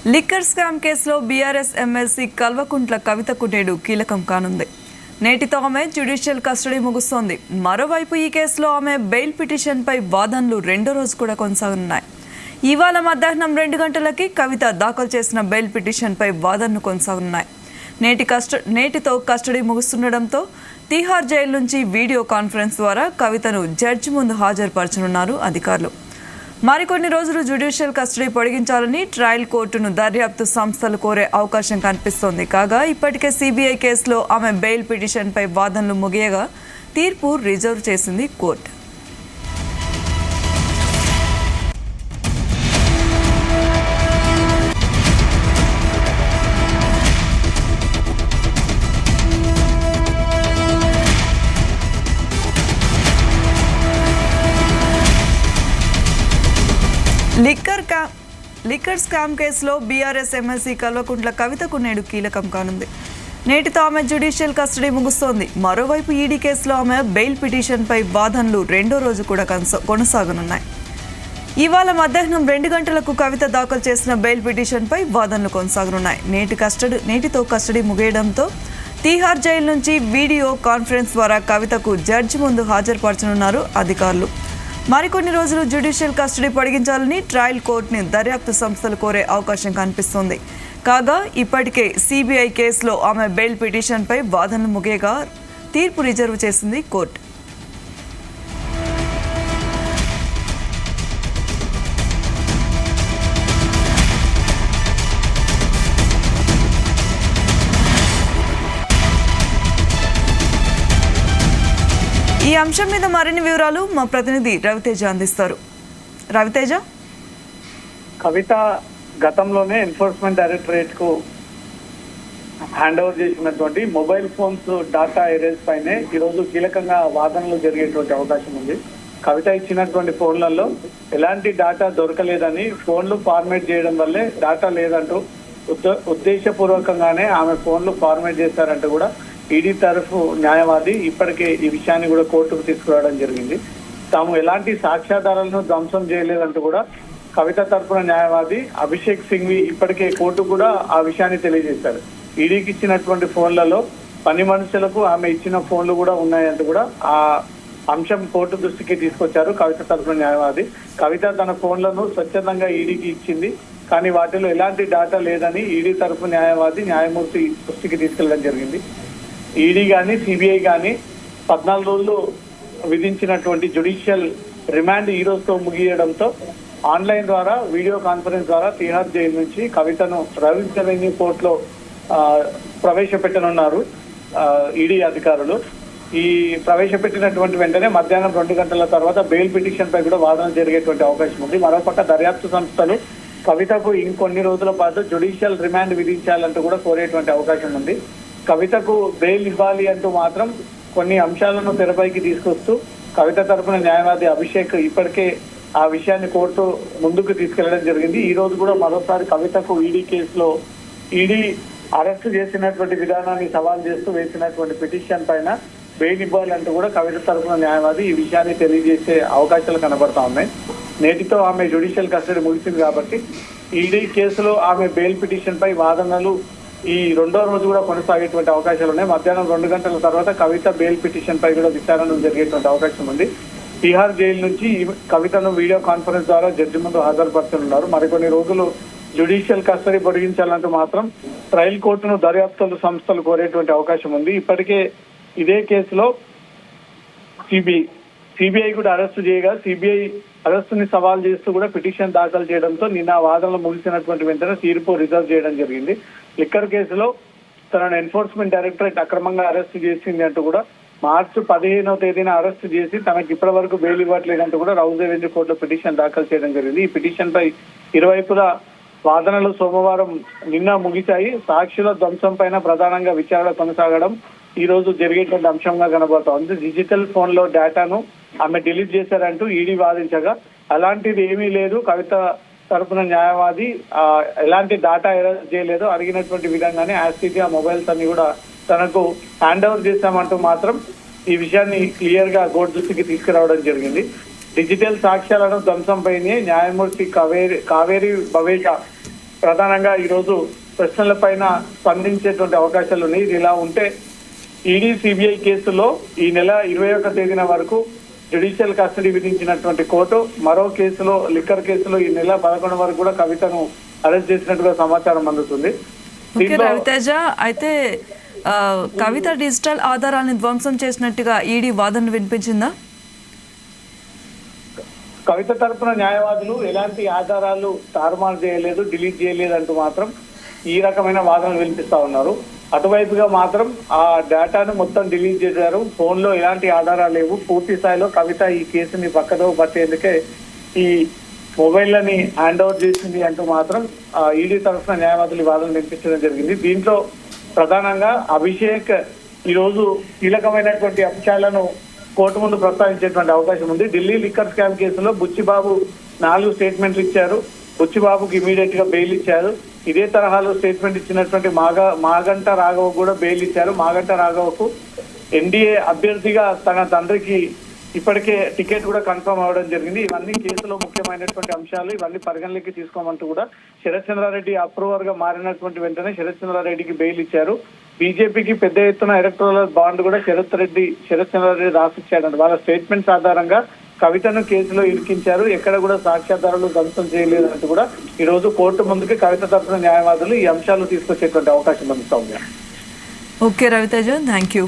Liquor scam కేసులో BRS MLC Kalvakuntla కవితకు నేడు కీలకం కానుంది. నేటితో ఆమె జ్యుడిషియల్ కస్టడీ ముగుస్తోంది. మరోవైపు ఈ కేసులో ఆమె బెయిల్ పిటిషన్పై వాదనలు రెండో రోజు కూడా కొనసాగనున్నాయి. ఇవాళ మధ్యాహ్నం 2 గంటలకి కవిత దాఖలు చేసిన బెయిల్ పిటిషన్పై వాదనలు కొనసాగనున్నాయి. నేటితో కస్టడీ ముగుస్తుండటంతో తిహార్ జైలు నుంచి వీడియో కాన్ఫరెన్స్ ద్వారా కవితను జడ్జి ముందు హాజరుపరచనున్నారు అధికారులు. మరికొన్ని రోజులు జ్యుడిషియల్ కస్టడీ పొడిగించాలని ట్రయల్ కోర్టును దర్యాప్తు సంస్థలు కోరే అవకాశం కనిపిస్తోంది. కాగా ఇప్పటికే సిబిఐ కేసులో ఆమె బెయిల్ పిటిషన్పై వాదనలు ముగియగా తీర్పు రిజర్వ్ చేసింది కోర్టు. లిక్కర్ స్కామ్ కేసులో బీఆర్ఎస్ ఎమ్మెల్సీ కల్వకుంట్ల కవితకు నేడు కీలకం కానుంది. నేటితో ఆమె జ్యుడిషియల్ కస్టడీ ముగుస్తోంది. మరోవైపు ఈడీ కేసులో ఆమె బెయిల్ పిటిషన్పై వాదనలు రెండో రోజు కూడా కొనసాగనున్నాయి. ఇవాళ మధ్యాహ్నం 2 గంటలకు కవిత దాఖలు చేసిన బెయిల్ పిటిషన్పై వాదనలు కొనసాగనున్నాయి. నేటితో కస్టడీ ముగియడంతో తిహార్ జైలు నుంచి వీడియో కాన్ఫరెన్స్ ద్వారా కవితకు జడ్జి ముందు హాజరుపరచనున్నారు అధికారులు. మరికొన్ని రోజులు జ్యుడిషియల్ కస్టడీ పొడిగించాలని ట్రయల్ కోర్టుని దర్యాప్తు సంస్థలు కోరే అవకాశం కనిపిస్తోంది. కాగా ఇప్పటికే సిబిఐ కేసులో ఆమె బెయిల్ పిటిషన్పై వాదనలు ముగియగా తీర్పు రిజర్వ్ చేసింది కోర్టు. ఈ అంశం మీద మరిన్ని వివరాలు మా ప్రతినిధి రవితేజ అందిస్తారు. రవితేజ, కవిత గతంలోనే ఎన్ఫోర్స్మెంట్ డైరెక్టరేట్ కు హ్యాండ్ ఓవర్ చేసినటువంటి మొబైల్ ఫోన్స్ డాటా ఎరేజ్ పైనే ఈరోజు కీలకంగా వాదనలు జరిగేటువంటి అవకాశం ఉంది. కవిత ఇచ్చినటువంటి ఫోన్లలో ఎలాంటి డాటా దొరకలేదని, ఫోన్లు ఫార్మేట్ చేయడం వల్లే డాటా లేదంటూ ఉద్దేశపూర్వకంగానే ఆమె ఫోన్లు ఫార్మేట్ చేశారంటూ కూడా ఈడీ తరఫు న్యాయవాది ఇప్పటికే ఈ విషయాన్ని కూడా కోర్టుకు తీసుకురావడం జరిగింది. తాము ఎలాంటి సాక్ష్యాధారాలను ధ్వంసం చేయలేదంటూ కూడా కవిత తరఫున న్యాయవాది అభిషేక్ సింఘ్వి ఇప్పటికే కోర్టు కూడా ఆ విషయాన్ని తెలియజేశారు. ఈడీకి ఇచ్చినటువంటి ఫోన్లలో పని మనుషులకు ఆమె ఇచ్చిన ఫోన్లు కూడా ఉన్నాయంటూ కూడా ఆ అంశం కోర్టు దృష్టికి తీసుకొచ్చారు కవిత తరఫున న్యాయవాది. కవిత తన ఫోన్లను స్వచ్ఛందంగా ఈడీకి ఇచ్చింది, కానీ వాటిలో ఎలాంటి డాటా లేదని ఈడీ తరఫు న్యాయవాది న్యాయమూర్తి దృష్టికి తీసుకెళ్లడం జరిగింది. ఈడీ కానీ సిబిఐ కానీ 14 రోజులు విధించినటువంటి జ్యుడిషియల్ రిమాండ్ ఈ రోజుతో ముగియడంతో ఆన్లైన్ ద్వారా వీడియో కాన్ఫరెన్స్ ద్వారా తిహార్ జైలు నుంచి కవితను రెవెన్యూ కోర్టులో ప్రవేశపెట్టనున్నారు ఈడీ అధికారులు. ఈ ప్రవేశపెట్టినటువంటి వెంటనే మధ్యాహ్నం 2 గంటల తర్వాత బెయిల్ పిటిషన్ పై కూడా వాదన జరిగేటువంటి అవకాశం ఉంది. మరోపక్క దర్యాప్తు సంస్థలు కవితకు ఇంకొన్ని రోజుల పాటు జ్యుడిషియల్ రిమాండ్ విధించాలంటూ కూడా కోరేటువంటి అవకాశం ఉంది. కవితకు బెయిల్ ఇవ్వాలి అంటూ మాత్రం కొన్ని అంశాలను తెరపైకి తీసుకొస్తూ కవిత తరఫున న్యాయవాది అభిషేక్ ఇప్పటికే ఆ విషయాన్ని కోర్టు ముందుకు తీసుకెళ్లడం జరిగింది. ఈ రోజు కూడా మరోసారి కవితకు ఈడీ కేసులో ఈడీ అరెస్టు చేసినటువంటి విధానాన్ని సవాల్ చేస్తూ వేసినటువంటి పిటిషన్ పైన బెయిల్ ఇవ్వాలంటూ కూడా కవిత తరఫున న్యాయవాది ఈ విషయాన్ని తెలియజేసే అవకాశాలు కనబడతా ఉన్నాయి. నేటితో ఆమె జ్యుడిషియల్ కస్టడీ ముగిసింది కాబట్టి ఈడీ కేసులో ఆమె బెయిల్ పిటిషన్ పై వాదనలు ఈ రెండో రోజు కూడా కొనసాగేటువంటి అవకాశాలు ఉన్నాయి. మధ్యాహ్నం 2 గంటల తర్వాత కవిత బెయిల్ పిటిషన్ పై కూడా విచారణ జరిగేటువంటి అవకాశం ఉంది. తిహార్ జైలు నుంచి కవితను వీడియో కాన్ఫరెన్స్ ద్వారా జడ్జి ముందు హాజరుపరచనున్నారు. మరికొన్ని రోజులు జ్యుడిషియల్ కస్టడీ పొడిగించాలంటూ మాత్రం ట్రయల్ కోర్టును దర్యాప్తు సంస్థలు కోరేటువంటి అవకాశం ఉంది. ఇప్పటికే ఇదే కేసులో సిబిఐ కూడా అరెస్టు చేయగా సిబిఐ అరెస్టుని సవాల్ చేస్తూ కూడా పిటిషన్ దాఖలు చేయడంతో నిన్న వాదనలు ముగిసినటువంటి వెంటనే తీర్పు రిజర్వ్ చేయడం జరిగింది. లిక్కర్ కేసులో తనను ఎన్ఫోర్స్మెంట్ డైరెక్టరేట్ అక్రమంగా అరెస్టు చేసింది అంటూ కూడా మార్చి 15వ తేదీన అరెస్టు చేసి తనకి ఇప్పటి వరకు బెయిల్ ఇవ్వట్లేదంటూ కూడా రౌజ్ రెవెన్యూ కోర్టులో పిటిషన్ దాఖలు చేయడం జరిగింది. ఈ పిటిషన్ పై ఇరువైపుల వాదనలు సోమవారం నిన్న ముగిశాయి. సాక్షుల ధ్వంసం పైన ప్రధానంగా విచారణ కొనసాగడం ఈ రోజు జరిగేటువంటి అంశంగా కనబడుతోంది. డిజిటల్ ఫోన్ లో డేటాను ఆమె డిలీట్ చేశారంటూ ఈడీ వాదించగా అలాంటిది ఏమీ లేదు, కవిత తరఫున న్యాయవాది ఎలాంటి డాటా ఎరేజ్ చేయలేదు, అడిగినటువంటి విధంగానే యాస్టీగా మొబైల్స్ అన్ని కూడా తనకు హ్యాండ్ ఓవర్ చేశామంటూ మాత్రం ఈ విషయాన్ని క్లియర్ గా కోర్టు దృష్టికి తీసుకురావడం జరిగింది. డిజిటల్ సాక్ష్యాలను ధ్వంసంపైనే న్యాయమూర్తి కావేరి బవేషా ప్రధానంగా ఈరోజు ప్రశ్నలపైన స్పందించేటువంటి అవకాశాలు ఉన్నాయి. ఇది ఇలా ఉంటే ఈడీ సిబిఐ కేసులో ఈ నెల 21వ తేదీన వరకు జ్యుడిషియల్ కస్టడీ విధించినటువంటి కోర్టు మరో కేసులో లిక్కర్ కేసులో ఈ నెల 11 వరకు కూడా కవితను అరెస్ట్ చేసినట్టుగా సమాచారం అందుతుంది. ఓకే రవితేజ, అయితే కవిత డిజిటల్ ఆధారాన్ని ధ్వంసం చేసినట్టుగా ఈడీ వాదనలు వినిపించిందా? కవిత తరపున న్యాయవాదులు ఎలాంటి ఆధారాలు తారుమారు చేయలేదు, డిలీట్ చేయలేదు అంటూ మాత్రం ఈ రకమైన వాదనలు వినిపిస్తా ఉన్నారు. అటువైపుగా మాత్రం ఆ డేటాను మొత్తం డిలీట్ చేశారు, ఫోన్ లో ఎలాంటి ఆధారాలు లేవు, పూర్తి స్థాయిలో కవిత ఈ కేసుని పక్కదో పట్టేందుకే ఈ మొబైల్లని హ్యాండ్ ఓవర్ చేసింది అంటూ మాత్రం ఈడీ తరఫున న్యాయవాదులు వాదనలు వినిపించడం జరిగింది. దీంట్లో ప్రధానంగా అభిషేక్ ఈరోజు కీలకమైనటువంటి అంశాలను కోర్టు ముందు ప్రస్తావించేటువంటి అవకాశం ఉంది. ఢిల్లీ లిక్కర్ స్కామ్ కేసులో బుచ్చిబాబు 4 స్టేట్మెంట్లు ఇచ్చారు. బుచ్చిబాబుకి ఇమీడియట్ గా బెయిల్ ఇచ్చారు. ఇదే తరహాలో స్టేట్మెంట్ ఇచ్చినటువంటి మాగంట రాఘవ్ కూడా బెయిల్ ఇచ్చారు. మాగంట రాఘవ్కు ఎన్డీఏ అభ్యర్థిగా తన తండ్రికి ఇప్పటికే టికెట్ కూడా కన్ఫర్మ్ అవ్వడం జరిగింది. ఇవన్నీ కేసులో ముఖ్యమైనటువంటి అంశాలు, ఇవన్నీ పరిగణలోకి తీసుకోమంటూ కూడా శరత్ చంద్రారెడ్డి అప్రూవర్ గా మారినటువంటి వెంటనే శరత్ చంద్రారెడ్డికి బెయిల్ ఇచ్చారు. బీజేపీకి పెద్ద ఎత్తున ఎలక్టోరల్ బాండ్ కూడా శరత్ చంద్రారెడ్డి రాసిచ్చాడంట. వాళ్ళ స్టేట్మెంట్స్ ఆధారంగా కవితను కేసులో ఇరికించారు. ఎక్కడ కూడా సాక్ష్యాధారాలు ధ్వంసం చేయలేదంటూ కూడా ఈ రోజు కోర్టు ముందుకి కవిత తరఫున న్యాయవాదులు ఈ అంశాలు తీసుకొచ్చేటువంటి అవకాశం ఉంది. Okay Raviteja, thank you.